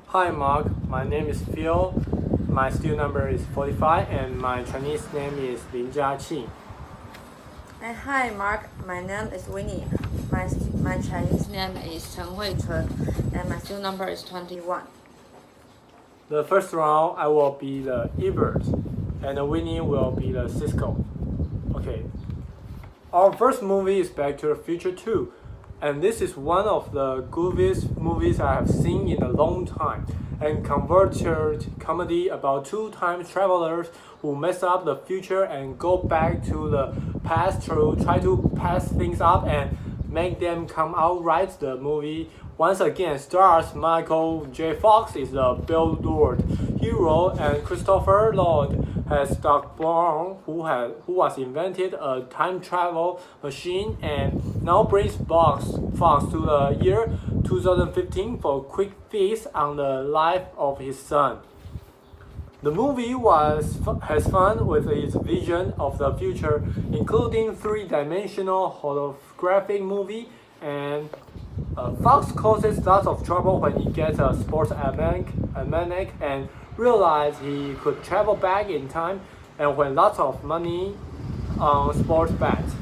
Hi Mark, my name is Phil. My student number is 45 and my Chinese name is Lin Jiaqi. Hi Mark, my name is Winnie. My Chinese name is Chen Huichun and my student number is 21. The first round I will be the Ebert and Winnie will be the Siskel. Okay. Our first movie is Back to the Future 2. And this is one of the goofiest movies I have seen in a long time, and converted comedy about two time travelers who mess up the future and go back to the past to try to pass things up and make them come out right. The movie once again stars Michael J. Fox is the Billboard hero, and Christopher Lloyd has Doc Brown, who was invented a time travel machine and now brings Fox to the year 2015 for a quick feast on the life of his son. The movie has fun with its vision of the future, including three-dimensional holographic movie, and Fox causes lots of trouble when he gets a sports almanac and realizes he could travel back in time and win lots of money on sports bets.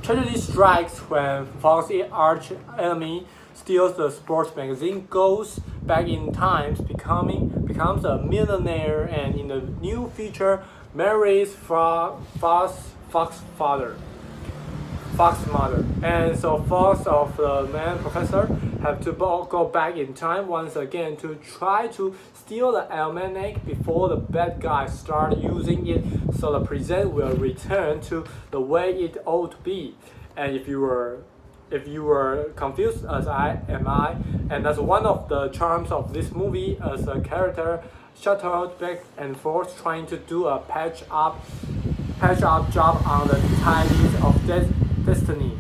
Tragedy strikes when Fox's arch enemy steals the sports magazine, goes back in time, becomes a millionaire, and in the new future marries Fox's mother. And so Fox of the man professor have to go back in time once again to try to steal the almanac before the bad guys start using it, so the present will return to the way it ought to be. And if you were confused as I am, and that's one of the charms of this movie, as a character shuttled back and forth trying to do a patch up job on the tides of destiny.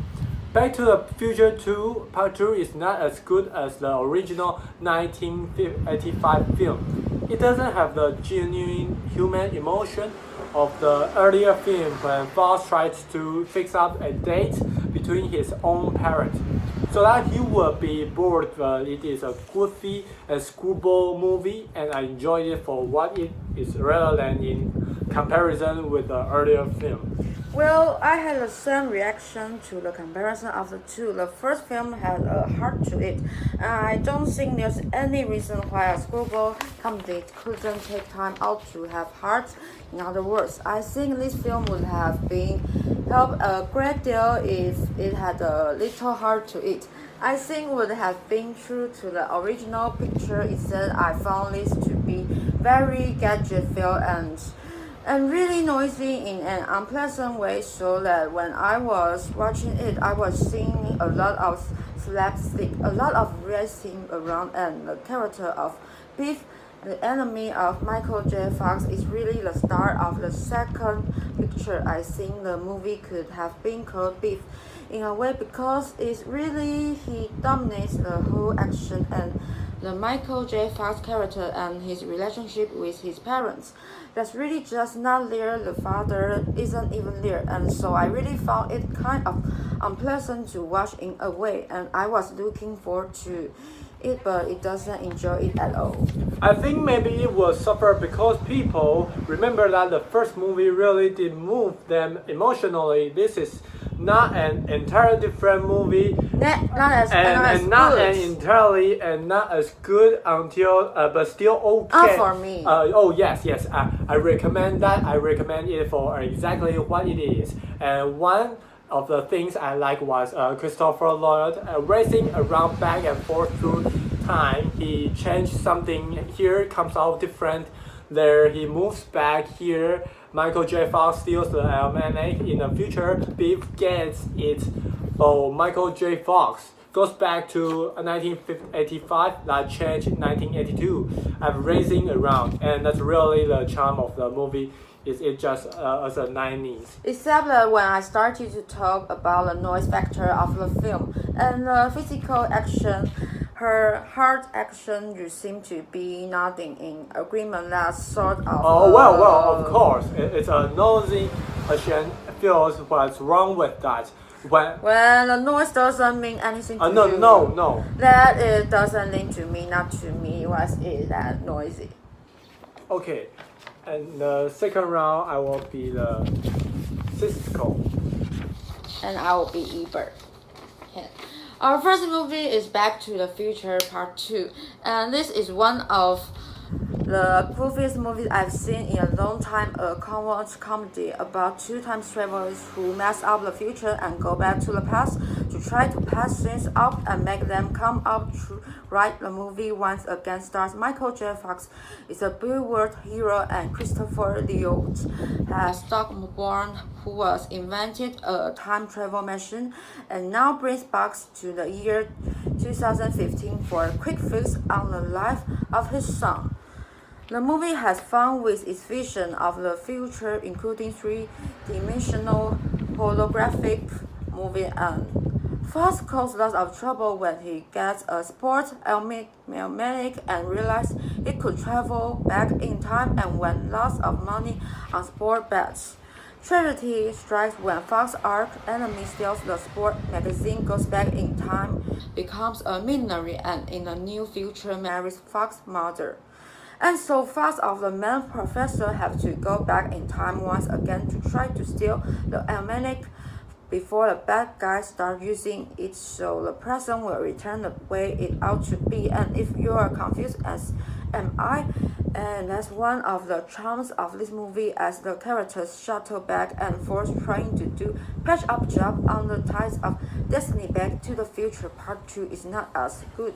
Back to the Future 2 Part 2 is not as good as the original 1985 film. It doesn't have the genuine human emotion of the earlier film when Fox tries to fix up a date between his own parents, so that he would be bored. But it is a goofy and screwball movie, and I enjoyed it for what it is rather than in comparison with the earlier film. Well, I had the same reaction to the comparison of the two. The first film had a heart to it. I don't think there's any reason why a screwball comedy couldn't take time out to have heart. In other words, I think this film would have been helped a great deal if it had a little heart to it. I think would have been true to the original picture. Instead, I found this to be very gadget-filled and really noisy in an unpleasant way, so that when I was watching it, I was seeing a lot of slapstick, a lot of racing around, and the character of Biff, the enemy of Michael J. Fox, is really the star of the second picture. I think the movie could have been called Biff in a way because he dominates the whole action, and the Michael J. Fox character and his relationship with his parents, that's really just not there. The father isn't even there, and so I really found it kind of unpleasant to watch in a way, and I was looking forward to it, but it doesn't enjoy it at all. I think maybe it will suffer because people remember that the first movie really did move them emotionally. This is not an entirely different movie, Not as good until but still okay. For me. Yes. I recommend that. I recommend it for exactly what it is. And one of the things I like was Christopher Lloyd racing around back and forth through time. He changed something here, comes out different. There he moves back here. Michael J. Fox steals the almanac. In the future, Biff gets it. Oh, Michael J. Fox goes back to 1985, that changed in 1982. I'm racing around, and that's really the charm of the movie. Is it just as a 90s? Except that when I started to talk about the noise factor of the film and the physical action, her hard action, you seem to be nodding in agreement. That sort of. Of course, it's a nosy action feels what's wrong with that. When the noise doesn't mean anything to you. No. That it doesn't mean to me, not to me. Was it that noisy? Okay, and the second round I will be the Siskel. And I will be Ebert. Yeah. Our first movie is Back to the Future Part 2, and this is one of the goofiest movies I've seen in a long time, a convert comedy about two time travelers who mess up the future and go back to the past to try to patch things up and make them come out right. The movie once again stars Michael J. Fox is a bewildered hero and Christopher Lloyd has Stockborn, who was invented a time travel machine and now brings Bugs to the year 2015 for a quick fix on the life of his son. The movie has fun with its vision of the future, including three-dimensional holographic movie, and Fox causes lots of trouble when he gets a sports almanac and realizes he could travel back in time and win lots of money on sport bets. Tragedy strikes when Fox arch enemy steals the sport magazine, goes back in time, becomes a millionaire, and in the new future marries Fox's mother. And so Fox of the main professor have to go back in time once again to try to steal the almanac before the bad guys start using it, so the present will return the way it ought to be. And if you are confused, as am I, and that's one of the charms of this movie, as the characters shuttle back and forth trying to do patch-up job on the ties of destiny. Back to the Future Part 2 is not as good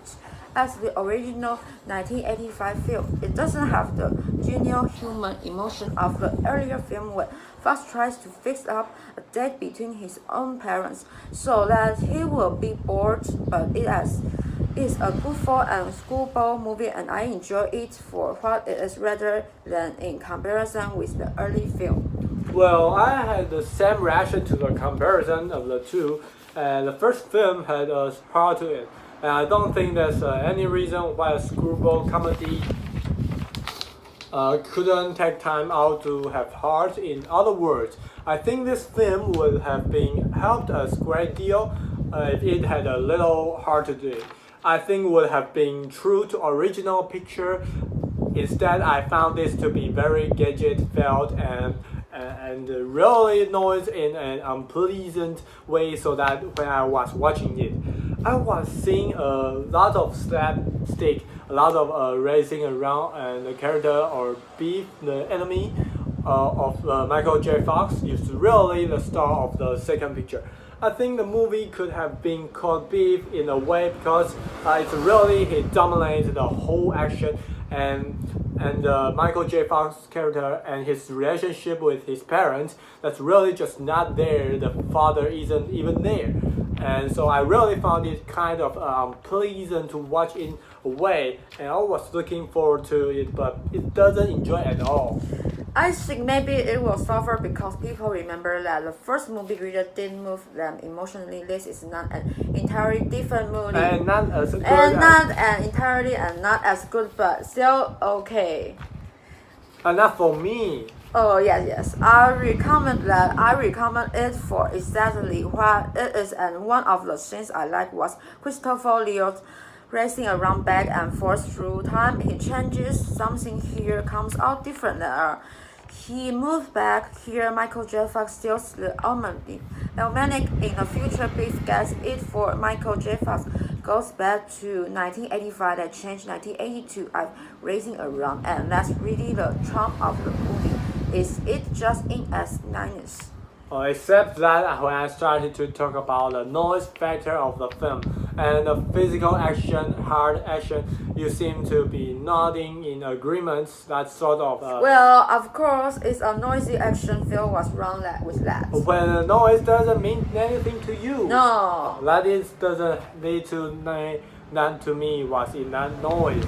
as the original 1985 film. It doesn't have the genial human emotion of the earlier film, where Fox tries to fix up a date between his own parents so that he will be bored, but it's a goofball and schoolball movie, and I enjoy it for what it is rather than in comparison with the early film. Well, I had the same reaction to the comparison of the two, and the first film had a heart to it, and I don't think there's any reason why a screwball comedy couldn't take time out to have heart. In other words, I think this film would have been helped a great deal if it had a little heart to it. I think would have been true to original picture. Instead, I found this to be very gadget-filled and really noise in an unpleasant way, so that when I was watching it, I was seeing a lot of slapstick, a lot of racing around, and the character or Beef, the enemy of Michael J. Fox, is really the star of the second picture. I think the movie could have been called Beef in a way because it's really he dominates the whole action, and Michael J. Fox character and his relationship with his parents, that's really just not there. The father isn't even there, and so I really found it kind of unpleasant to watch in a way, and I was looking forward to it, but it doesn't enjoy at all. I think maybe it will suffer because people remember that the first movie really didn't move them emotionally. This is not an entirely different movie. And not as good. And not an entirely and not as good, but still okay. Not for me. Oh yes. I recommend it for exactly what it is, and one of the things I like was Christopher Lloyd racing around back and forth through time. He changes something here, comes out different there. He moved back here. Michael J. Fox steals the almanac in the future. Beef gets it for Michael J. Fox. Goes back to 1985 that changed 1982. I'm racing around, and that's really the charm of the movie. Is it just in as nice? Except that when I started to talk about the noise factor of the film and the physical action, hard action, you seem to be nodding in agreement. That sort of. Well, of course, it's a noisy action film. What's wrong with that? When the noise doesn't mean anything to you. No. That is doesn't lead to that to me was in that noise.